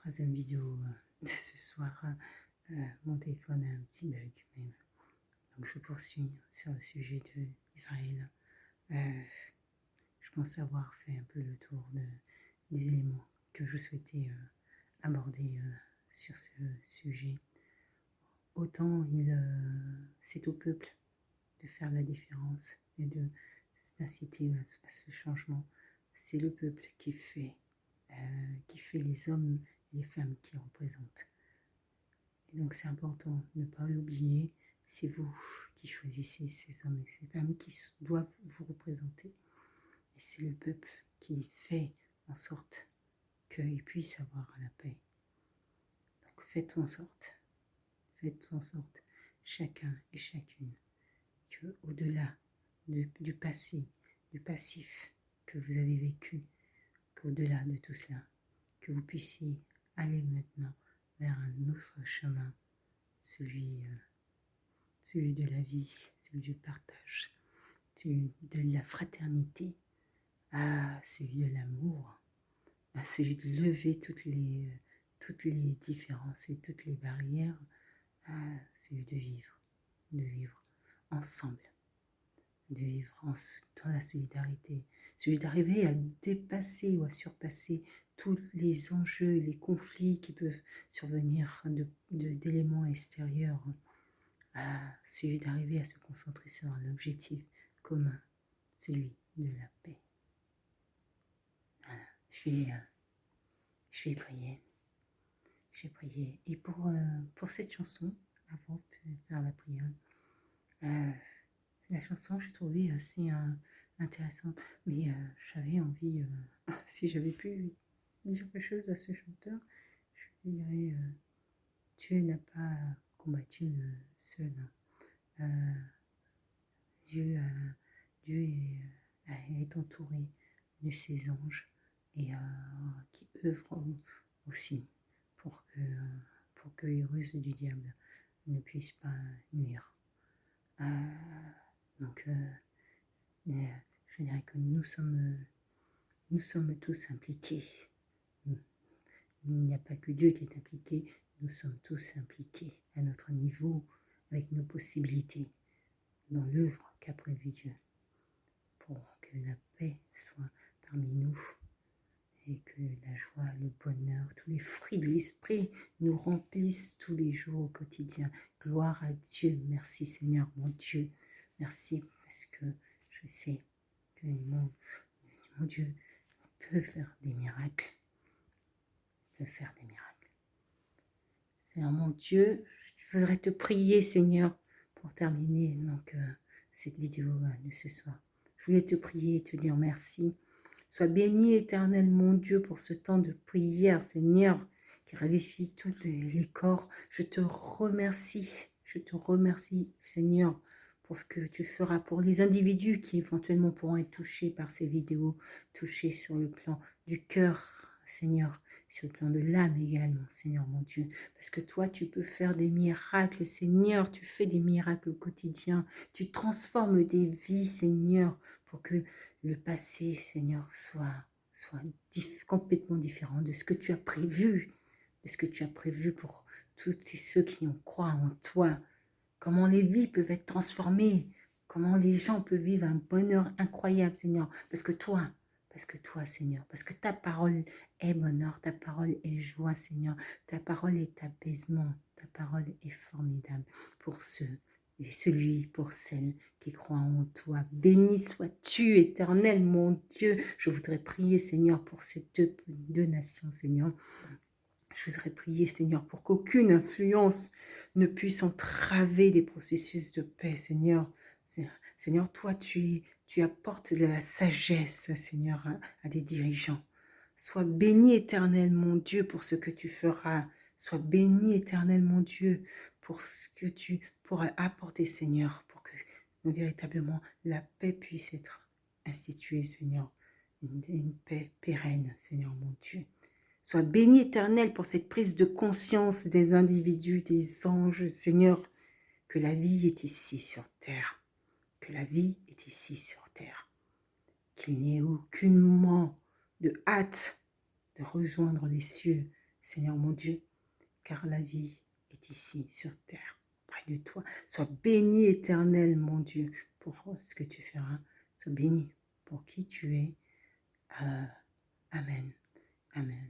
troisième vidéo de ce soir. Mon téléphone a un petit bug, mais donc je poursuis sur le sujet d'Israël. Je pense avoir fait un peu le tour des éléments que je souhaitais aborder sur ce sujet. Autant c'est au peuple de faire la différence et d'inciter à ce changement. C'est le peuple qui fait les hommes et les femmes qui représentent. Et donc c'est important de ne pas l'oublier. C'est vous qui choisissez ces hommes et ces femmes qui doivent vous représenter. Et c'est le peuple qui fait en sorte qu'il puisse avoir la paix. Donc faites en sorte, chacun et chacune, que au-delà du passé, du passif que vous avez vécu, qu'au-delà de tout cela, que vous puissiez aller maintenant vers un autre chemin, celui de la vie, celui du partage, celui de la fraternité, celui de l'amour, celui de lever toutes les différences et toutes les barrières, celui de vivre ensemble, de vivre dans la solidarité, celui d'arriver à dépasser ou à surpasser tous les enjeux, les conflits qui peuvent survenir d'éléments extérieurs, celui d'arriver à se concentrer sur un objectif commun, celui de la paix. Voilà. Je vais prier. Et pour cette chanson, avant de faire la prière, la chanson, j'ai trouvé assez intéressante. Mais j'avais envie, si j'avais pu dire quelque chose à ce chanteur, je dirais Dieu n'a pas combattu seul. Dieu est entouré de ses anges et qui œuvrent aussi pour que les ruses du diable ne puissent pas nuire. Donc, je dirais que nous sommes tous impliqués. Il n'y a pas que Dieu qui est impliqué, nous sommes tous impliqués à notre niveau, avec nos possibilités, dans l'œuvre qu'a prévu Dieu, pour que la paix soit parmi nous et que la joie, le bonheur, tous les fruits de l'esprit nous remplissent tous les jours au quotidien. Gloire à Dieu. Merci Seigneur, mon Dieu. Merci parce que je sais que mon Dieu peut faire des miracles. Seigneur, mon Dieu, je voudrais te prier, Seigneur, pour terminer donc, cette vidéo de ce soir. Je voulais te prier et te dire merci. Sois béni, éternel, mon Dieu, pour ce temps de prière, Seigneur, qui ravifie tous les corps. Je te remercie, Seigneur, pour ce que tu feras pour les individus qui éventuellement pourront être touchés par ces vidéos, touchés sur le plan du cœur, Seigneur, sur le plan de l'âme également, Seigneur mon Dieu. Parce que toi, tu peux faire des miracles, Seigneur, tu fais des miracles au quotidien. Tu transformes des vies, Seigneur, pour que le passé, Seigneur, soit complètement différent de ce que tu as prévu, pour tous ceux qui en croient en toi. Comment les vies peuvent être transformées, comment les gens peuvent vivre un bonheur incroyable, Seigneur. Parce que toi, Seigneur, parce que ta parole est bonheur, ta parole est joie, Seigneur, ta parole est apaisement, ta parole est formidable pour pour celles qui croient en toi. Béni sois-tu, éternel, mon Dieu. Je voudrais prier, Seigneur, pour ces deux nations, Seigneur. Je voudrais prier, Seigneur, pour qu'aucune influence ne puisse entraver les processus de paix, Seigneur. Seigneur, toi, tu apportes de la sagesse, Seigneur, à des dirigeants. Sois béni, éternel, mon Dieu, pour ce que tu feras. Sois béni, éternel, mon Dieu, pour ce que tu pourras apporter, Seigneur, pour que véritablement la paix puisse être instituée, Seigneur. Une paix pérenne, Seigneur, mon Dieu. Sois béni, éternel, pour cette prise de conscience des individus, des anges, Seigneur, que la vie est ici sur terre. Qu'il n'y ait aucunement de hâte de rejoindre les cieux, Seigneur mon Dieu, car la vie est ici, sur terre, près de toi. Sois béni, Éternel, mon Dieu, pour ce que tu feras. Sois béni pour qui tu es. Amen. Amen.